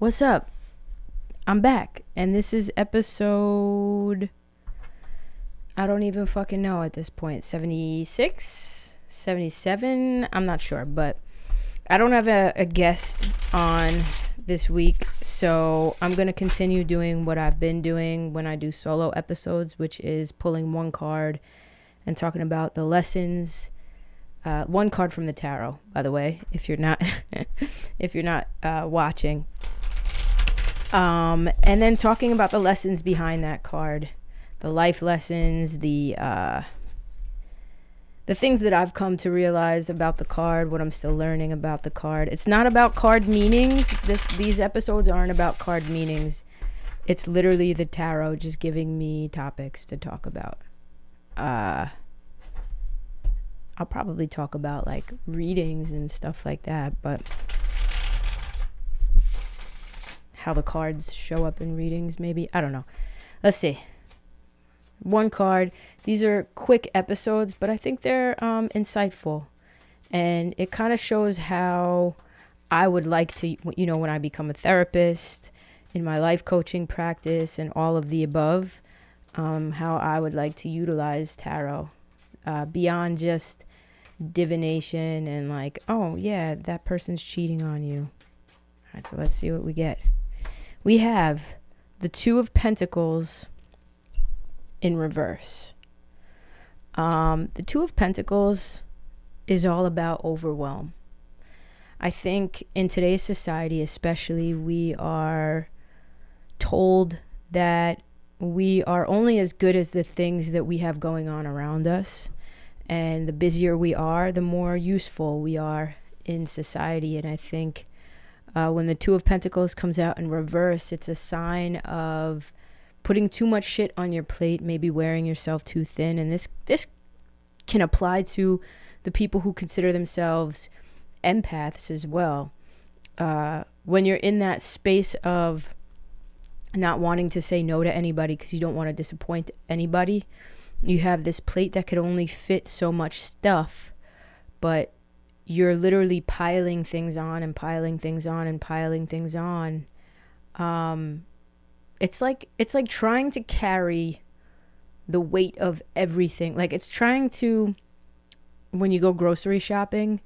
What's up? I'm back, and this is episode, I don't even fucking know at this point, 76, 77, I'm not sure, but I don't have a guest on this week, so I'm going to continue doing what I've been doing when I do solo episodes, which is pulling one card and talking about the lessons. One card from the tarot, by the way, if you're not watching. And then talking about the lessons behind that card, the life lessons, the things that I've come to realize about the card, what I'm still learning about the card. It's not about card meanings. These episodes aren't about card meanings. It's literally the tarot just giving me topics to talk about. I'll probably talk about like readings and stuff like that, but how the cards show up in readings, maybe. I don't know. Let's see. One card. These are quick episodes, but I think they're insightful. And it kind of shows how I would like to, when I become a therapist, in my life coaching practice and all of the above, how I would like to utilize tarot beyond just divination and like, oh, yeah, that person's cheating on you. All right, so let's see what we get. We have the Two of Pentacles in reverse. The Two of Pentacles is all about overwhelm. I think in today's society, especially, we are told that we are only as good as the things that we have going on around us. And the busier we are, the more useful we are in society. And I think when the Two of Pentacles comes out in reverse, it's a sign of putting too much shit on your plate, maybe wearing yourself too thin. And this can apply to the people who consider themselves empaths as well. When you're in that space of not wanting to say no to anybody because you don't want to disappoint anybody, you have this plate that could only fit so much stuff, but you're literally piling things on and piling things on and piling things on. It's like trying to carry the weight of everything. Like it's trying to, when you go grocery shopping,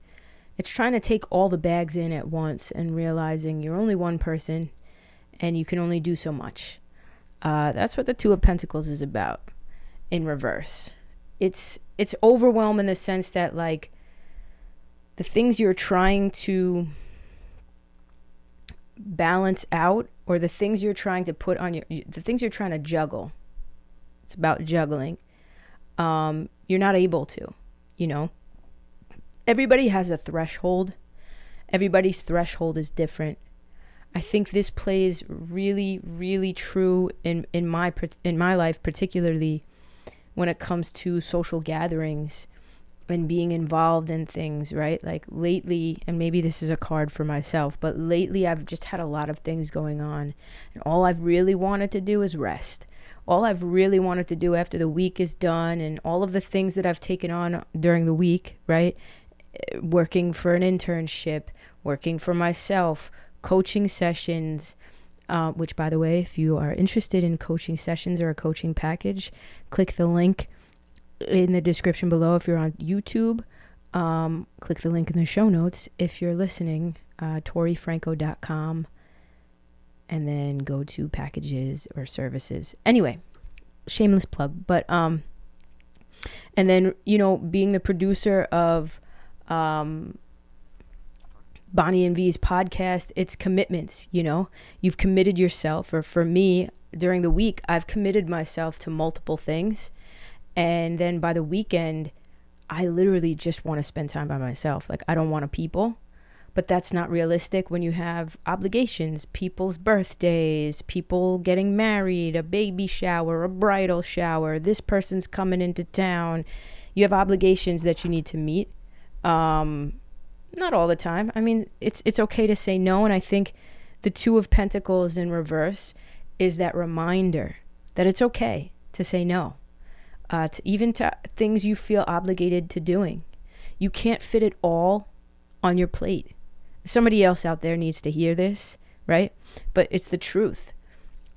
it's trying to take all the bags in at once and realizing you're only one person and you can only do so much. That's what the Two of Pentacles is about in reverse. It's overwhelm in the sense that like the things you're trying to balance out, or the things you're trying to put on the things you're trying to juggle. It's about juggling. You're not able to, Everybody has a threshold. Everybody's threshold is different. I think this plays really, really true in my life, particularly when it comes to social gatherings and being involved in things, right? Like lately, and maybe this is a card for myself, but lately I've just had a lot of things going on. And all I've really wanted to do is rest. All I've really wanted to do after the week is done and all of the things that I've taken on during the week, right? Working for an internship, working for myself, coaching sessions, which, by the way, if you are interested in coaching sessions or a coaching package, click the link in the description below. If you're on YouTube, click the link in the show notes. If you're listening, ToriFranco.com, and then go to packages or services. Anyway, shameless plug. But and then being the producer of Bonnie and V's podcast, it's commitments. You've committed yourself, or for me, during the week, I've committed myself to multiple things. And then by the weekend, I literally just want to spend time by myself. Like I don't want to people, but that's not realistic when you have obligations, people's birthdays, people getting married, a baby shower, a bridal shower, this person's coming into town. You have obligations that you need to meet. Not all the time. I mean, it's okay to say no. And I think the Two of Pentacles in reverse is that reminder that it's okay to say no. To things you feel obligated to doing. You can't fit it all on your plate. Somebody else out there needs to hear this right? But it's the truth.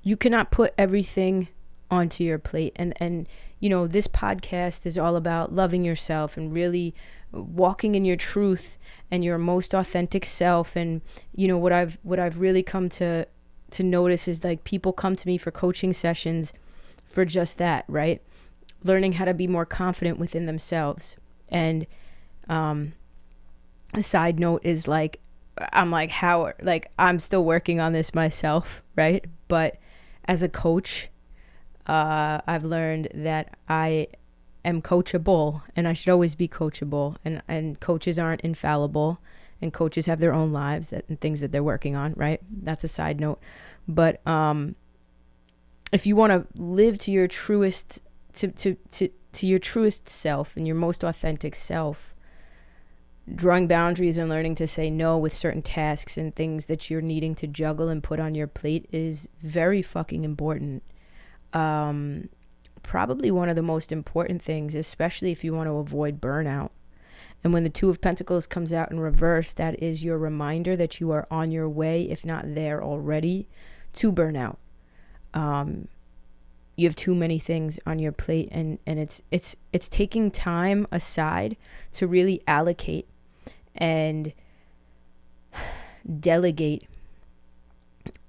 You cannot put everything onto your plate. And you know, this podcast is all about loving yourself and really walking in your truth and your most authentic self. And you know, what I've really come to notice is like people come to me for coaching sessions for just that, right? Learning how to be more confident within themselves. And a side note is like, I'm like, how, like, I'm still working on this myself, right? But as a coach, I've learned that I am coachable, and I should always be coachable. And coaches aren't infallible, and coaches have their own lives and things that they're working on, right? That's a side note. But if you want to live to your truest, to your truest self and your most authentic self, drawing boundaries and learning to say no with certain tasks and things that you're needing to juggle and put on your plate is very fucking important. Probably one of the most important things, especially if you want to avoid burnout. And when the Two of Pentacles comes out in reverse, that is your reminder that you are on your way, if not there already, to burnout. You have too many things on your plate, and it's taking time aside to really allocate and delegate.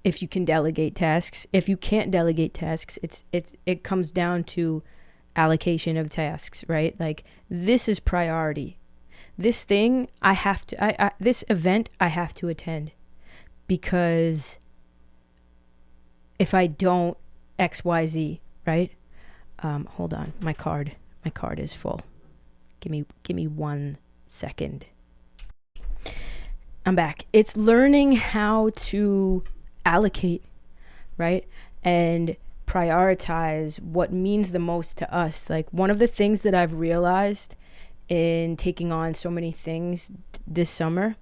If you can delegate tasks, if you can't delegate tasks, it comes down to allocation of tasks, right? Like, this is priority. This thing this event I have to attend, because if I don't, XYZ, right? Hold on, my card is full. Give me 1 second. I'm back. It's learning how to allocate, right? And prioritize what means the most to us. Like, one of the things that I've realized in taking on so many things this summer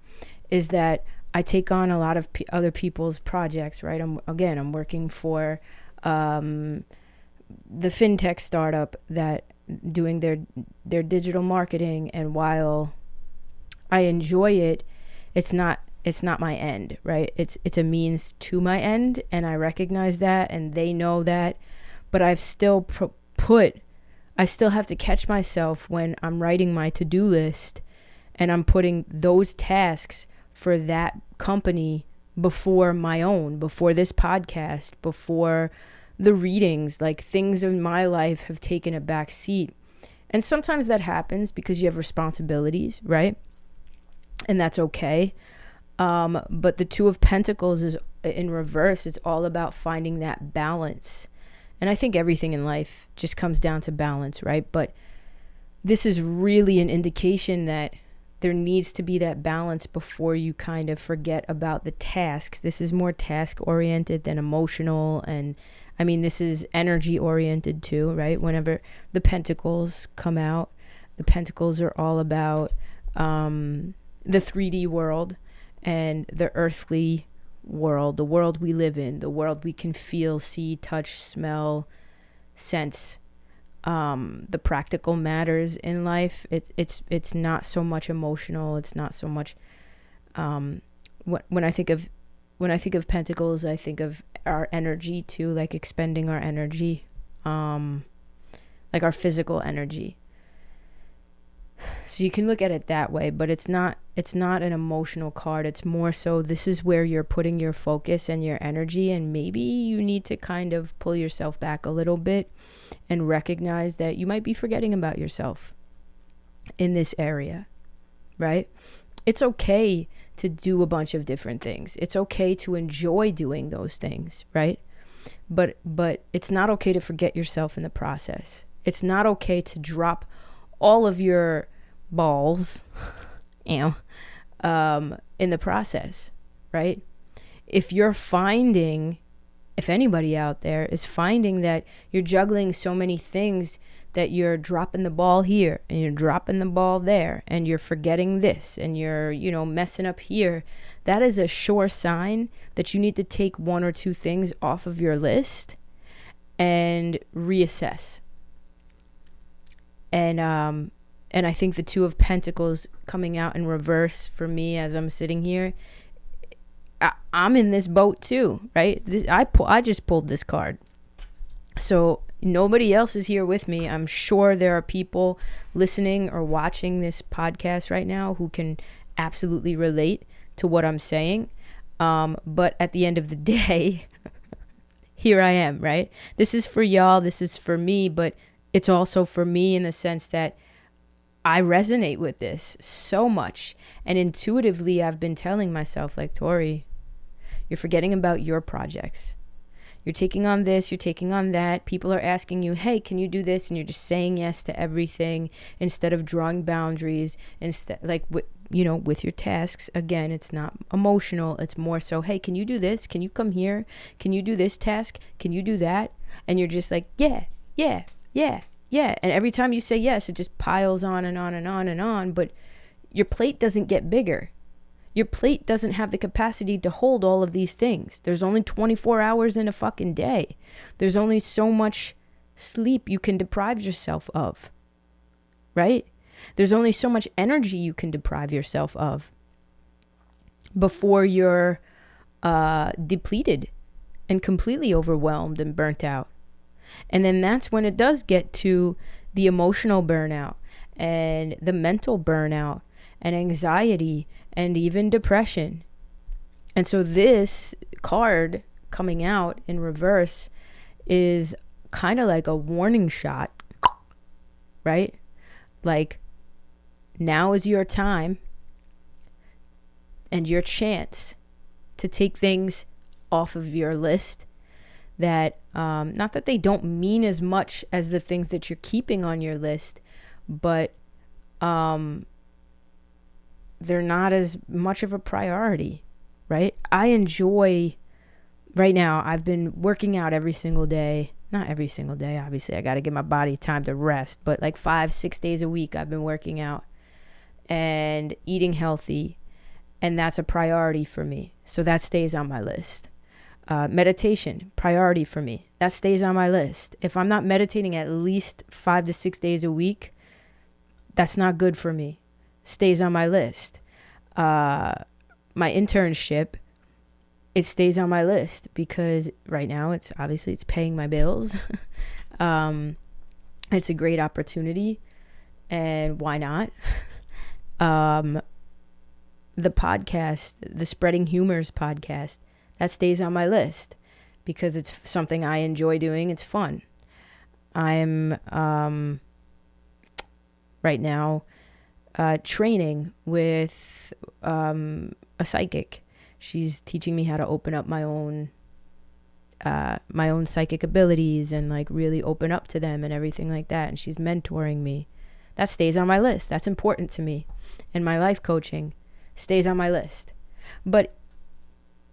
is that I take on a lot of other people's projects, right? I'm working for the fintech startup that doing their digital marketing, and while I enjoy it, it's not my end, right? It's a means to my end, and I recognize that, and they know that, but I've still I still have to catch myself when I'm writing my to-do list and I'm putting those tasks for that company before my own, before this podcast, before the readings. Like, things in my life have taken a back seat. And sometimes that happens because you have responsibilities, right? And that's okay. But the Two of Pentacles is in reverse. It's all about finding that balance. And I think everything in life just comes down to balance, right? But this is really an indication that there needs to be that balance before you kind of forget about the tasks. This is more task oriented than emotional. And I mean, this is energy oriented too, right? Whenever the Pentacles come out, the Pentacles are all about the 3D world and the earthly world, the world we live in, the world we can feel, see, touch, smell, sense. The practical matters in life. It's not so much emotional. It's not so much. When I think of Pentacles, I think of our energy too, like expending our energy, like our physical energy. So you can look at it that way, but it's not an emotional card. It's more so this is where you're putting your focus and your energy, and maybe you need to kind of pull yourself back a little bit and recognize that you might be forgetting about yourself in this area, right? It's okay to do a bunch of different things. It's okay to enjoy doing those things, right? But it's not okay to forget yourself in the process. It's not okay to drop all of your balls, in the process, right? If anybody out there is finding that you're juggling so many things that you're dropping the ball here and you're dropping the ball there and you're forgetting this and you're, messing up here, that is a sure sign that you need to take one or two things off of your list and reassess. And I think the Two of Pentacles coming out in reverse for me as I'm sitting here, I'm in this boat too, right? I just pulled this card. So nobody else is here with me. I'm sure there are people listening or watching this podcast right now who can absolutely relate to what I'm saying. But at the end of the day, here I am, right? This is for y'all. This is for me, but it's also for me in the sense that I resonate with this so much. And intuitively, I've been telling myself, like, Tori, you're forgetting about your projects. You're taking on this, you're taking on that. People are asking you, hey, can you do this? And you're just saying yes to everything instead of drawing boundaries. Instead, like, with your tasks. Again, it's not emotional. It's more so, hey, can you do this? Can you come here? Can you do this task? Can you do that? And you're just like, yeah. And every time you say yes, it just piles on and on and on and on. But your plate doesn't get bigger. Your plate doesn't have the capacity to hold all of these things. There's only 24 hours in a fucking day. There's only so much sleep you can deprive yourself of, right? There's only so much energy you can deprive yourself of before you're depleted and completely overwhelmed and burnt out. And then that's when it does get to the emotional burnout and the mental burnout and anxiety and even depression. And so this card coming out in reverse is kind of like a warning shot, right? Like, now is your time and your chance to take things off of your list that, not that they don't mean as much as the things that you're keeping on your list, but they're not as much of a priority, right? I enjoy, right now, I've been working out every single day. Not every single day, obviously. I got to give my body time to rest. But like 5-6 days a week, I've been working out and eating healthy. And that's a priority for me. So that stays on my list. Meditation, priority for me. That stays on my list. If I'm not meditating at least 5 to 6 days a week, that's not good for me. Stays on my list. My internship, it stays on my list because right now it's paying my bills. It's a great opportunity, and why not? The podcast, the Spreading Humors podcast, that stays on my list because it's something I enjoy doing. It's fun. I'm right now training with a psychic. She's teaching me how to open up my own psychic abilities and like really open up to them and everything like that. And she's mentoring me. That stays on my list. That's important to me. And my life coaching stays on my list. But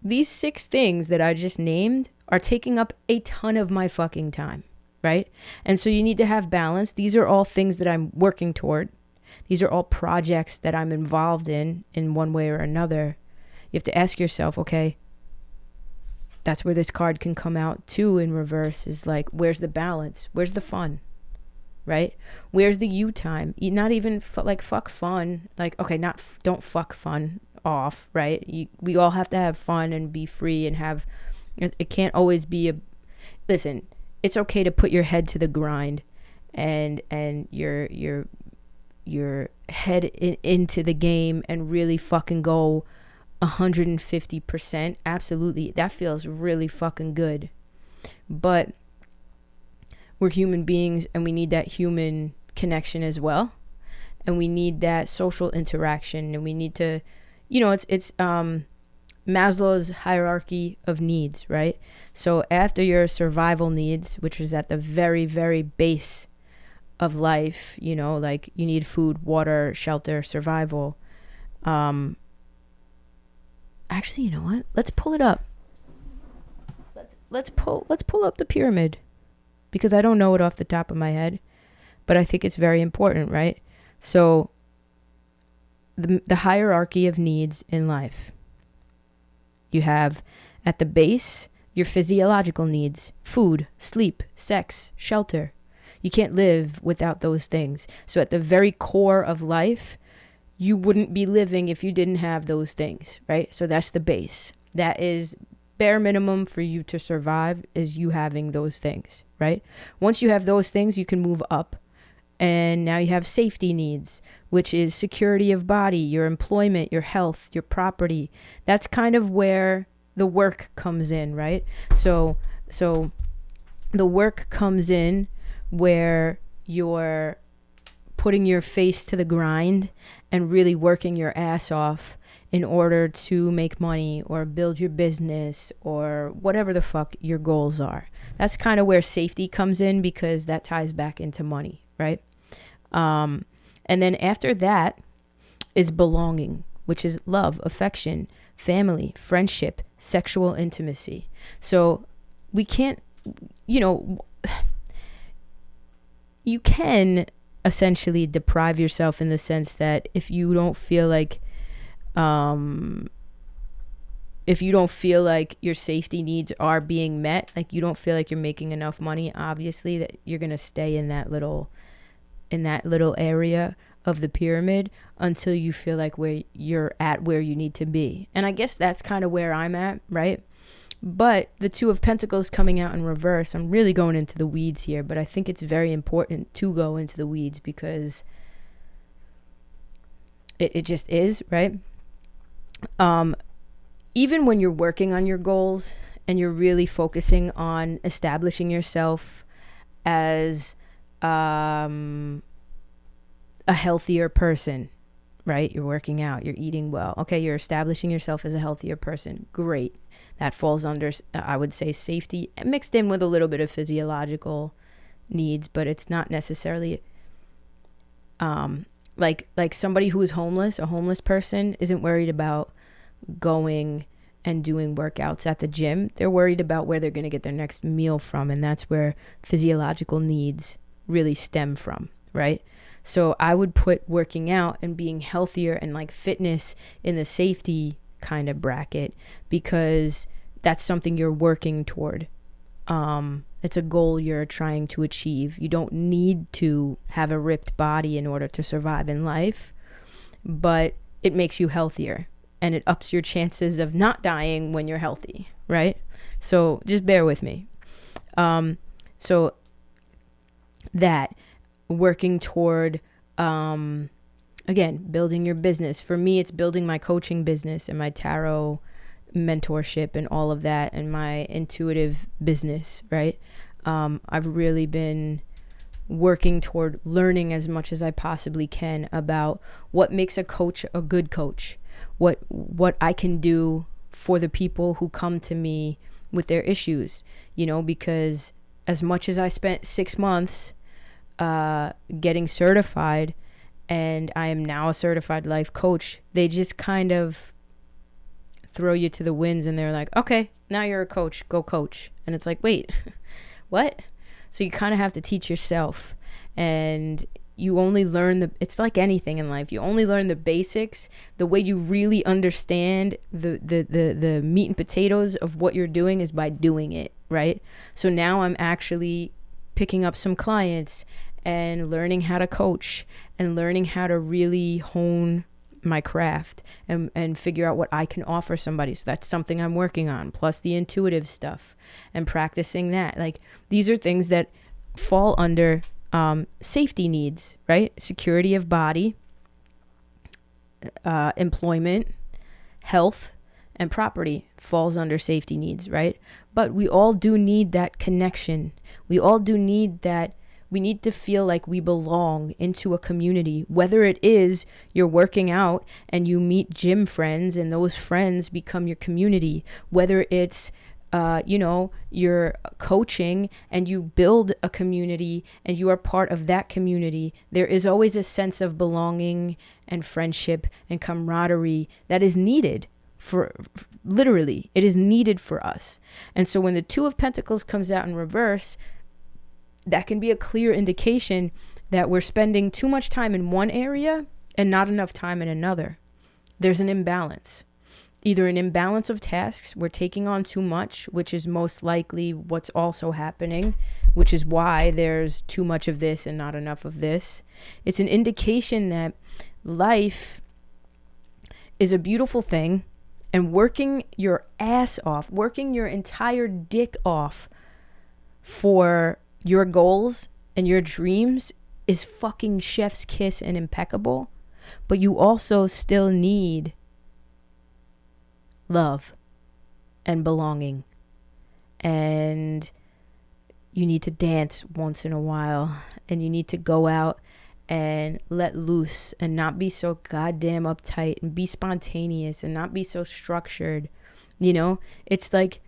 these 6 things that I just named are taking up a ton of my fucking time, right? And so you need to have balance. These are all things that I'm working toward. These are all projects that I'm involved in one way or another. You have to ask yourself, okay, that's where this card can come out too in reverse, is like, where's the balance? Where's the fun? Right? Where's the you time? Not even like fuck fun. Like, okay, don't fuck fun off, right? We all have to have fun and be free and have, it can't always be listen, it's okay to put your head to the grind and your head into the game and really fucking go 150%. Absolutely. That feels really fucking good. But we're human beings and we need that human connection as well. And we need that social interaction, and we need to, it's Maslow's hierarchy of needs, right? So after your survival needs, which is at the very, very base of life, like you need food, water, shelter, survival. Actually, you know what? Let's pull it up. Let's pull up the pyramid, because I don't know it off the top of my head, but I think it's very important, right? So the hierarchy of needs in life. You have at the base your physiological needs: food, sleep, sex, shelter. You can't live without those things. So at the very core of life, you wouldn't be living if you didn't have those things, right? So that's the base. That is bare minimum for you to survive, is you having those things, right? Once you have those things, you can move up. And now you have safety needs, which is security of body, your employment, your health, your property. That's kind of where the work comes in, right? So the work comes in where you're putting your face to the grind and really working your ass off in order to make money or build your business or whatever the fuck your goals are. That's kind of where safety comes in, because that ties back into money, right? And then after that is belonging, which is love, affection, family, friendship, sexual intimacy. So we can't, you can essentially deprive yourself in the sense that if you don't feel like your safety needs are being met, like you don't feel like you're making enough money, obviously that you're going to stay in that little area of the pyramid until you feel like where you're at where you need to be. And I guess that's kind of where I'm at, right? But the Two of Pentacles coming out in reverse, I'm really going into the weeds here, but I think it's very important to go into the weeds because it just is, right? Even when you're working on your goals and you're really focusing on establishing yourself as a healthier person, right? You're working out, you're eating well. Okay, you're establishing yourself as a healthier person. Great. That falls under, I would say, safety, mixed in with a little bit of physiological needs, but it's not necessarily like somebody who is homeless. A homeless person isn't worried about going and doing workouts at the gym. They're worried about where they're going to get their next meal from, and that's where physiological needs really stem from, right? So I would put working out and being healthier and like fitness in the safety kind of bracket, because that's something you're working toward. It's a goal you're trying to achieve. You don't need to have a ripped body in order to survive in life, but it makes you healthier and it ups your chances of not dying when you're healthy, right? So just bear with me. So that working toward, again, building your business. For me, it's building my coaching business and my tarot mentorship and all of that, and my intuitive business, right? I've really been working toward learning as much as I possibly can about what makes a coach a good coach, what I can do for the people who come to me with their issues, because as much as I spent 6 months getting certified, and I am now a certified life coach, they just kind of throw you to the winds and they're like, okay, now you're a coach, go coach. And it's like, wait, what? So you kind of have to teach yourself, and you only learn it's like anything in life. You only learn the basics. The way you really understand the meat and potatoes of what you're doing is by doing it, right? So now I'm actually picking up some clients and learning how to coach and learning how to really hone my craft and figure out what I can offer somebody. So that's something I'm working on, plus the intuitive stuff and practicing that. Like, these are things that fall under safety needs, right? Security of body, employment, health, and property falls under safety needs, right? But we all do need that connection. We all do need that. We need to feel like we belong into a community, whether it is you're working out and you meet gym friends and those friends become your community, whether it's, you're coaching and you build a community and you are part of that community. There is always a sense of belonging and friendship and camaraderie that is needed for, literally, it is needed for us. And so when the Two of Pentacles comes out in reverse, that can be a clear indication that we're spending too much time in one area and not enough time in another. There's an imbalance. Either an imbalance of tasks, we're taking on too much, which is most likely what's also happening, which is why there's too much of this and not enough of this. It's an indication that life is a beautiful thing And working your ass off, working your entire dick off for your goals and your dreams is fucking chef's kiss and impeccable. But you also still need love and belonging. And you need to dance once in a while. And you need to go out and let loose and not be so goddamn uptight and be spontaneous and not be so structured. You know, it's like,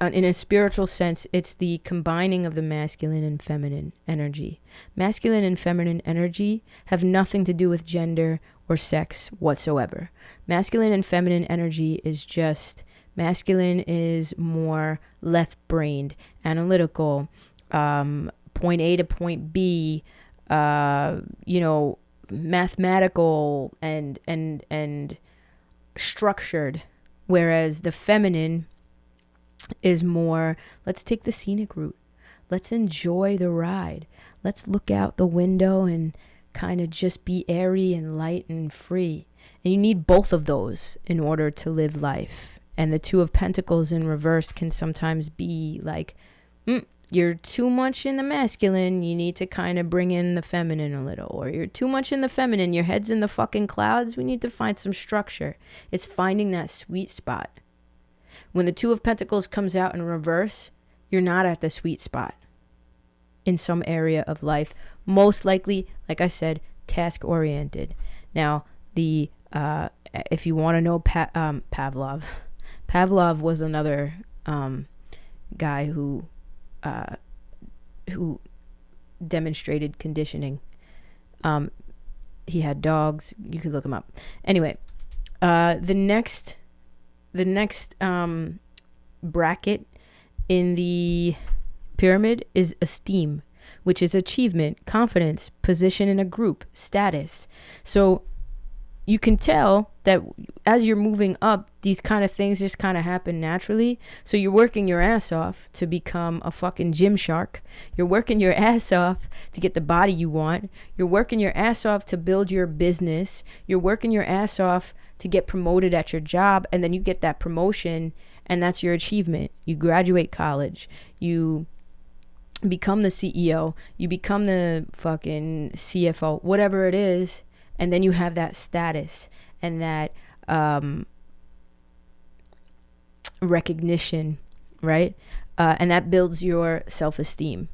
in a spiritual sense, it's the combining of the masculine and feminine energy. Masculine and feminine energy have nothing to do with gender or sex whatsoever. Masculine and feminine energy is just, masculine is more left-brained, analytical, point A to point B, mathematical and structured, whereas the feminine is more, let's take the scenic route. Let's enjoy the ride. Let's look out the window and kind of just be airy and light and free. And you need both of those in order to live life. And the Two of Pentacles in reverse can sometimes be like, you're too much in the masculine, you need to kind of bring in the feminine a little. Or you're too much in the feminine, your head's in the fucking clouds, we need to find some structure. It's finding that sweet spot. When the Two of Pentacles comes out in reverse, you're not at the sweet spot in some area of life. Most likely, like I said, task-oriented. Now, if you want to know Pavlov was another guy who demonstrated conditioning. He had dogs. You could look him up. Anyway, the next bracket in the pyramid is esteem, which is achievement, confidence, position in a group, status. So you can tell that as you're moving up, these kind of things just kind of happen naturally. So you're working your ass off to become a fucking gym shark. You're working your ass off to get the body you want. You're working your ass off to build your business. You're working your ass off to get promoted at your job. And then you get that promotion, and that's your achievement. You graduate college. You become the CEO. You become the fucking CFO, whatever it is. And then you have that status and that recognition, right? And that builds your self-esteem.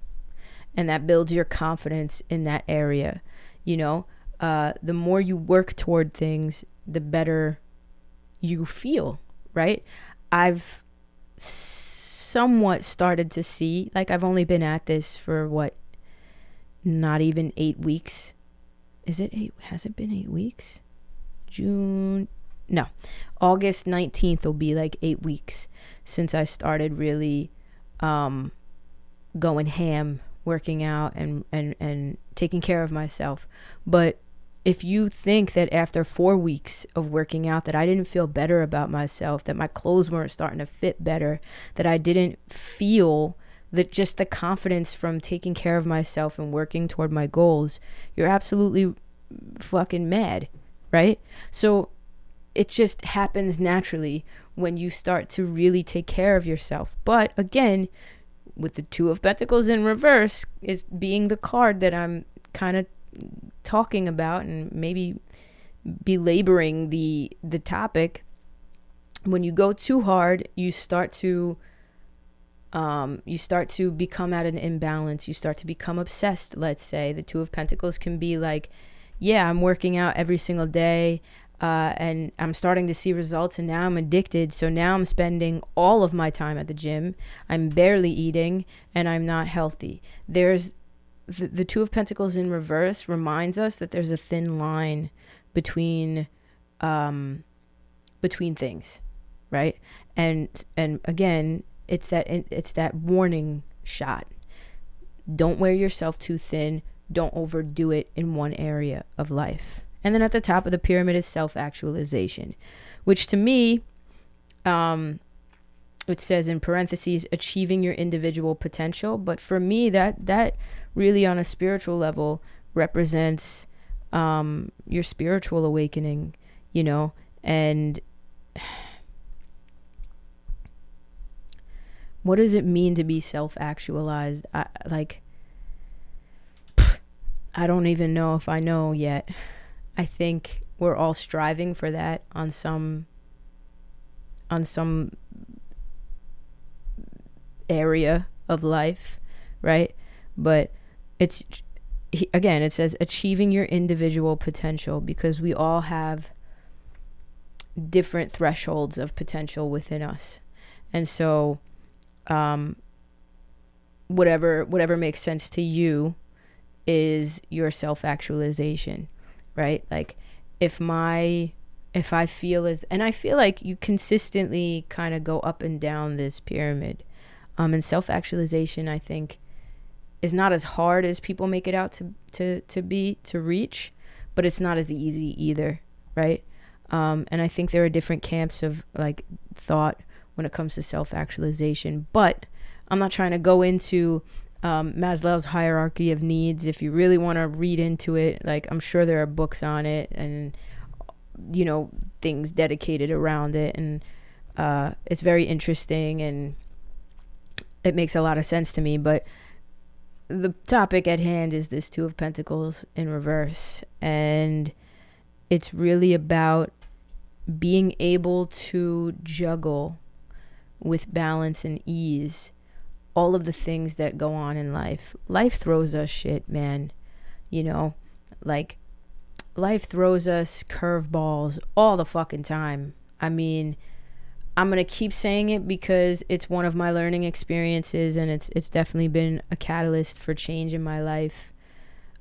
And that builds your confidence in that area. You know, the more you work toward things, the better you feel, right? I've somewhat started to see, like, I've only been at this for not even 8 weeks. Is it 8? Has it been 8 weeks? August 19th will be like 8 weeks since I started really going ham, working out and taking care of myself. But if you think that after 4 weeks of working out that I didn't feel better about myself, that my clothes weren't starting to fit better, that I didn't feel that just the confidence from taking care of myself and working toward my goals, you're absolutely fucking mad, right? So it just happens naturally when you start to really take care of yourself. But again, with the Two of Pentacles in reverse is being the card that I'm kind of talking about and maybe belaboring the topic. When you go too hard, you start to become at an imbalance. You start to become obsessed. Let's say the Two of Pentacles can be like, yeah, I'm working out every single day, and I'm starting to see results, and now I'm addicted. So now I'm spending all of my time at the gym. I'm barely eating, and I'm not healthy. There's the Two of Pentacles in reverse reminds us that there's a thin line between things, right? And again, it's that warning shot. Don't wear yourself too thin. Don't overdo it in one area of life. And then at the top of the pyramid is self-actualization, which to me, it says in parentheses, achieving your individual potential. But for me, that really on a spiritual level represents your spiritual awakening, you know, and What does it mean to be self-actualized? I don't even know if I know yet. I think we're all striving for that on some area of life, right? But it says achieving your individual potential, because we all have different thresholds of potential within us. And so whatever makes sense to you is your self-actualization, right? Like if I feel and I feel like you consistently kind of go up and down this pyramid, and self-actualization, I think, is not as hard as people make it out to reach, but it's not as easy either, right? And I think there are different camps of like thought when it comes to self-actualization, but I'm not trying to go into Maslow's hierarchy of needs. If you really want to read into it, like I'm sure there are books on it and, you know, things dedicated around it. And it's very interesting and it makes a lot of sense to me. But the topic at hand is this Two of Pentacles in reverse. And it's really about being able to juggle with balance and ease all of the things that go on in life. Life throws us shit, man. You know, like life throws us curveballs all the fucking time. I mean, I'm going to keep saying it because it's one of my learning experiences, and it's definitely been a catalyst for change in my life.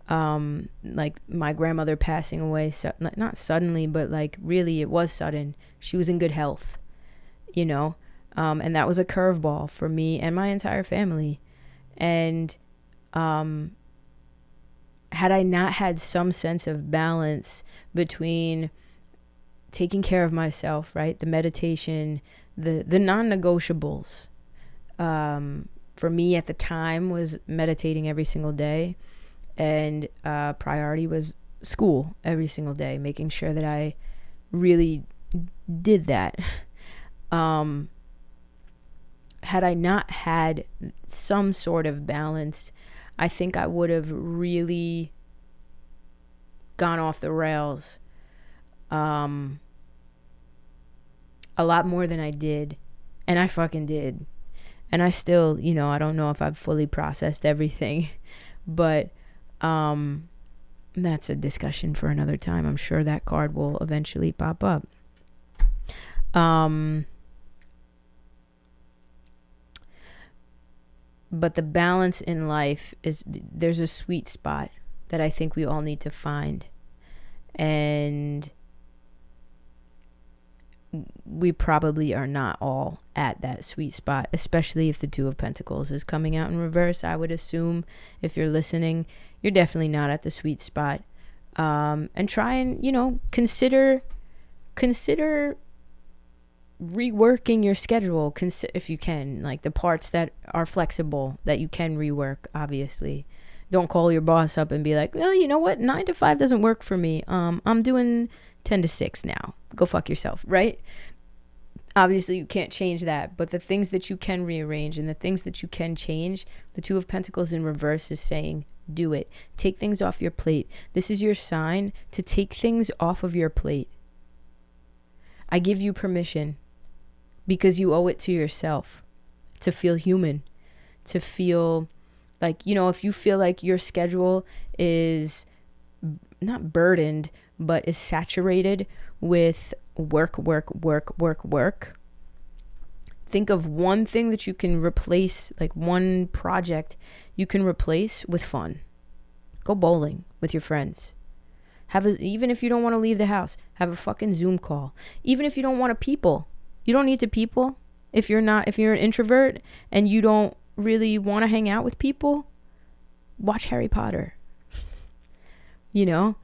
Like my grandmother passing away, not suddenly, but like really it was sudden. She was in good health, you know. And that was a curveball for me and my entire family. And had I not had some sense of balance between taking care of myself, right, the meditation, the non-negotiables, for me at the time was meditating every single day, and priority was school every single day, making sure that I really did that. Had I not had some sort of balance, I think I would have really gone off the rails a lot more than I did. And I fucking did. And I still, you know, I don't know if I've fully processed everything. But that's a discussion for another time. I'm sure that card will eventually pop up. But the balance in life is, there's a sweet spot that I think we all need to find. And we probably are not all at that sweet spot, especially if the Two of Pentacles is coming out in reverse. I would assume if you're listening, you're definitely not at the sweet spot. And try and, you know, consider reworking your schedule, if you can, like the parts that are flexible that you can rework. Obviously, don't call your boss up and be like, well, you know what, 9 to 5 doesn't work for me. I'm doing 10 to 6 now. Go fuck yourself, right? Obviously you can't change that, but the things that you can rearrange and the things that you can change, the Two of Pentacles in reverse is saying, do it. Take things off your plate. This is your sign to take things off of your plate. I give you permission, because you owe it to yourself to feel human, to feel like, you know, if you feel like your schedule is not burdened, but is saturated with work, think of one thing that you can replace, like one project you can replace with fun. Go bowling with your friends. Even if you don't want to leave the house, have a fucking Zoom call. Even if you don't want to people, you don't need to people. If you're an introvert and you don't really want to hang out with people, watch Harry Potter. You know,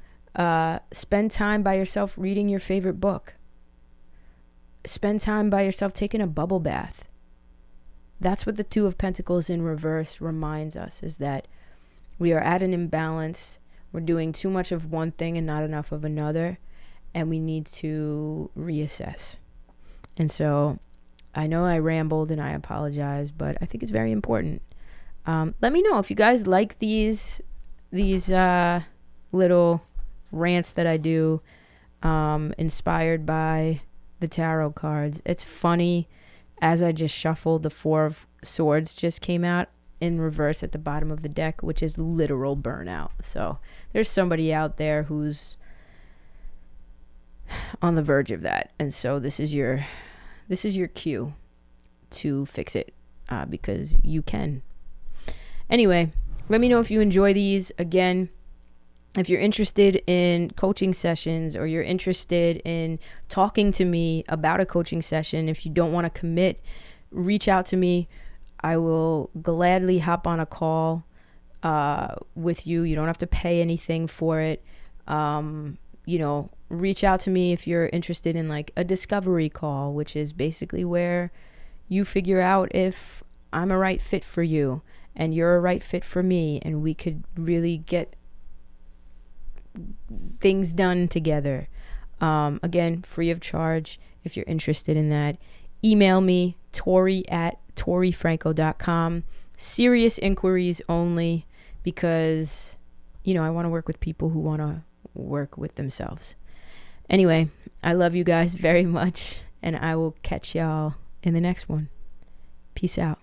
spend time by yourself reading your favorite book. Spend time by yourself taking a bubble bath. That's what the Two of Pentacles in reverse reminds us, is that we are at an imbalance. We're doing too much of one thing and not enough of another, and we need to reassess. And so I know I rambled and I apologize, but I think it's very important. Let me know if you guys like these little rants that I do, inspired by the tarot cards. It's funny, as I just shuffled, the Four of Swords just came out in reverse at the bottom of the deck, which is literal burnout. So there's somebody out there who's on the verge of that, and so this is your cue to fix it, because you can. Anyway, let me know if you enjoy these. Again, if you're interested in coaching sessions, or you're interested in talking to me about a coaching session, if you don't want to commit, reach out to me. I will gladly hop on a call with you. You don't have to pay anything for it. Reach out to me if you're interested in like a discovery call, which is basically where you figure out if I'm a right fit for you and you're a right fit for me, and we could really get things done together. Again, free of charge. If you're interested in that, email me, Tori@ToriFranco.com. Serious inquiries only, because I want to work with people who want to work with themselves. Anyway, I love you guys very much, and I will catch y'all in the next one. Peace out.